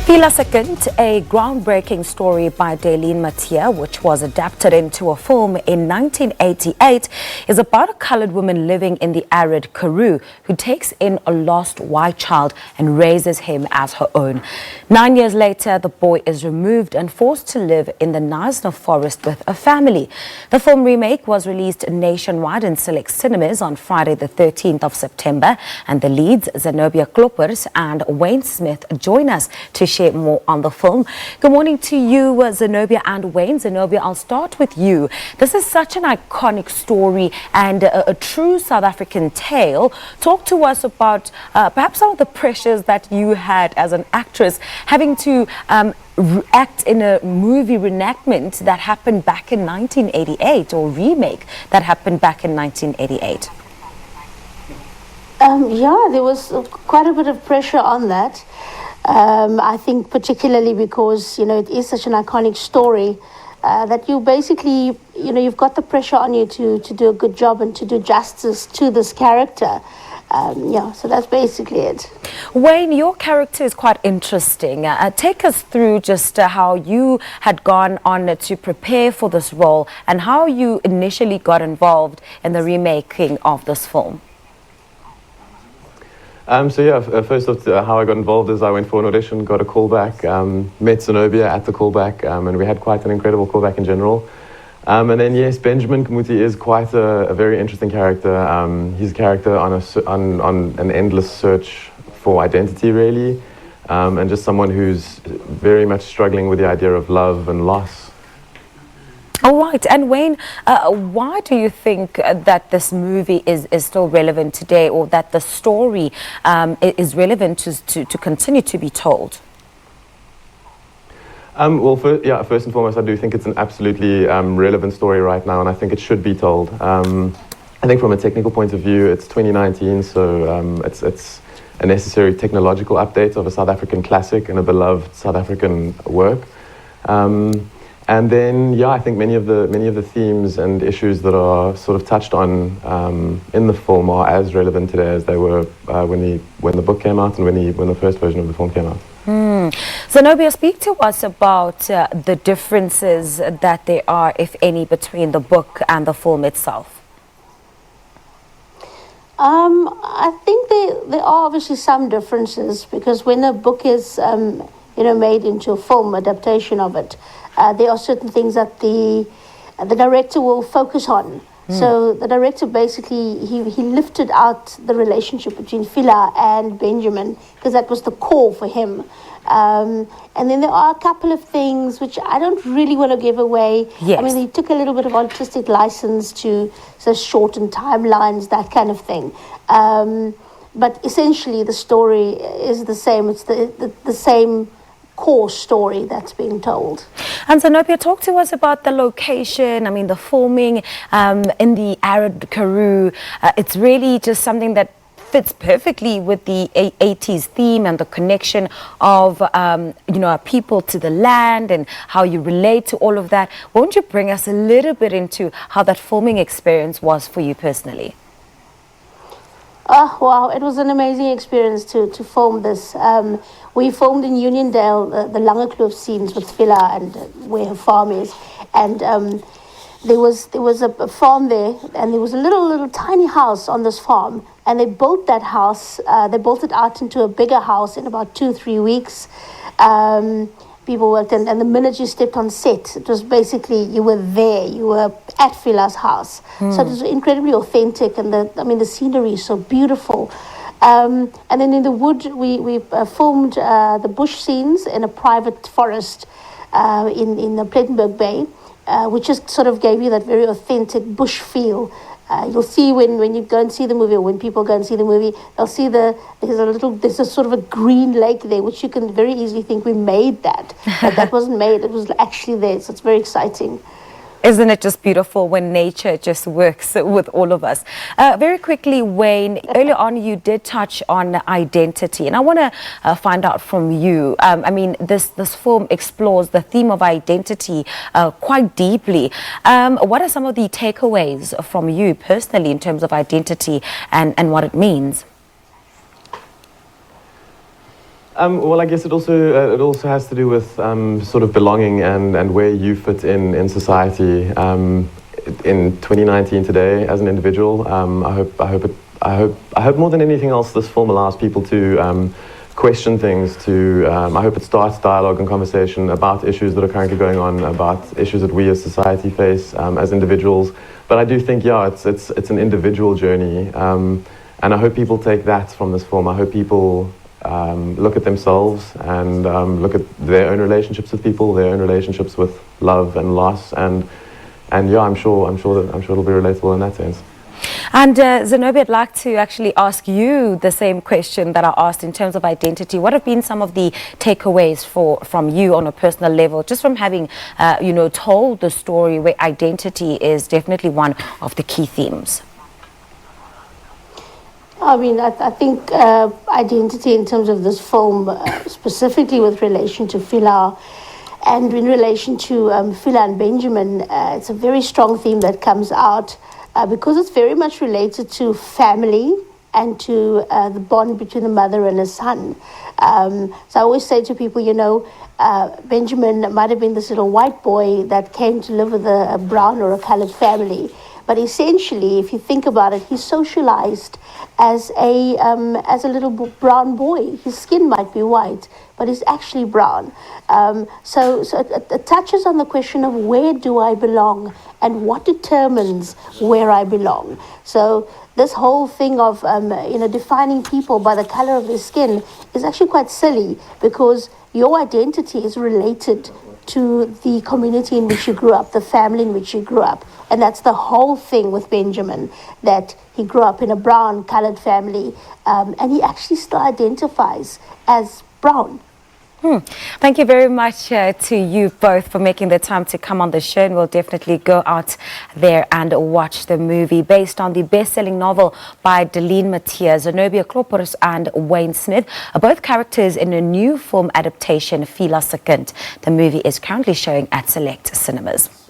Fiela Second, a groundbreaking story by Dalene Mathee, which was adapted into a film in 1988, is about a colored woman living in the arid Karoo who takes in a lost white child and raises him as her own. 9 years later, the boy is removed and forced to live in the Knysna Forest with a family. The film Remake was released nationwide in select cinemas on Friday the 13th of September, and the leads, Zenobia, Kloppers and Wayne Smith, join us to share more on the film. Good morning to you, Zenobia and Wayne. Zenobia, I'll start with you. This is such an iconic story and a true South African tale. Talk to us about perhaps some of the pressures that you had as an actress having to act in a movie reenactment that happened back in 1988, or remake that happened back in 1988. Yeah, there was quite a bit of pressure on that. I think particularly because, it is such an iconic story that you basically, you've got the pressure on you to do a good job and to do justice to this character. So that's basically it. Wayne, your character is quite interesting. Take us through just how you had gone on to prepare for this role and how you initially got involved in the remaking of this film. First off, how I got involved is I went for an audition, got a callback, met Zenobia at the callback, and we had quite an incredible callback in general. And then, yes, Benjamin Kamuti is quite a very interesting character. He's a character on an endless search for identity, really, and just someone who's very much struggling with the idea of love and loss. All right. And Wayne, why do you think that this movie is still relevant today, or that the story is relevant to continue to be told? First and foremost, I do think it's an absolutely relevant story right now, and I think it should be told. I think from a technical point of view, it's 2019, so it's a necessary technological update of a South African classic and a beloved South African work. And then, I think many of the themes and issues that are sort of touched on in the film are as relevant today as they were when the book came out and when the first version of the film came out. Zenobia, speak to us about the differences that there are, if any, between the book and the film itself. I think there are obviously some differences, because when a book is made into a film adaptation of it, there are certain things that the director will focus on. So the director basically, he lifted out the relationship between Fiela and Benjamin, because that was the core for him. And then there are a couple of things which I don't really want to give away. Yes. I mean, he took a little bit of artistic license to shorten timelines, that kind of thing. But essentially the story is the same. It's the same core story that's being told. And Zenobia, talk to us about the location. I mean, the filming in the arid Karoo. It's really just something that fits perfectly with the 80s theme and the connection of our people to the land and how you relate to all of that. Won't you bring us a little bit into how that filming experience was for you personally? Oh, wow, it was an amazing experience to film this. We filmed in Uniondale, the Langekloof scenes with Fiela and where her farm is. And there was a farm there, and there was a little tiny house on this farm. And they built that house, they built it out into a bigger house in about 2-3 weeks. People worked, and the minute you stepped on set, it was basically, you were there, you were at Fiela's house. So it was incredibly authentic, and the scenery is so beautiful. And then in the wood, we filmed the bush scenes in a private forest in the Plettenberg Bay, which just sort of gave you that very authentic bush feel. You'll see when you go and see the movie, or when people go and see the movie, they'll see there's a sort of a green lake there, which you can very easily think we made that. But that wasn't made, it was actually there, so it's very exciting. Isn't it just beautiful when nature just works with all of us? Very quickly, Wayne, earlier on you did touch on identity, and I want to find out from you. This film explores the theme of identity quite deeply. What are some of the takeaways from you personally in terms of identity and what it means? Well, I guess it also has to do with sort of belonging and where you fit in society. In 2019 today, as an individual, I hope more than anything else, this film allows people to question things. I hope it starts dialogue and conversation about issues that are currently going on, about issues that we as society face as individuals. But I do think, yeah, it's an individual journey, and I hope people take that from this film. I hope people look at themselves and look at their own relationships with people, their own relationships with love and loss, and yeah, I'm sure it'll be relatable in that sense. And Zenobia, I'd like to actually ask you the same question that I asked in terms of identity. What have been some of the takeaways from you on a personal level, just from having, told the story where identity is definitely one of the key themes? I mean, I think identity in terms of this film, specifically with relation to Fiela and in relation to Fiela and Benjamin, it's a very strong theme that comes out. Because it's very much related to family and to the bond between the mother and a son. So I always say to people, Benjamin might have been this little white boy that came to live with a brown or a colored family. But essentially, if you think about it, he's socialized as a little brown boy. His skin might be white, but he's actually brown. So it touches on the question of where do I belong and what determines where I belong. So this whole thing of defining people by the color of their skin is actually quite silly, because your identity is related to the community in which you grew up, the family in which you grew up. And that's the whole thing with Benjamin, that he grew up in a brown colored family, and he actually still identifies as brown. Thank you very much to you both for making the time to come on the show, and we'll definitely go out there and watch the movie based on the best-selling novel by Dalene Mathee, Zenobia, Kloppers and Wayne Smith, are both characters in a new film adaptation, Fiela. The movie is currently showing at select cinemas.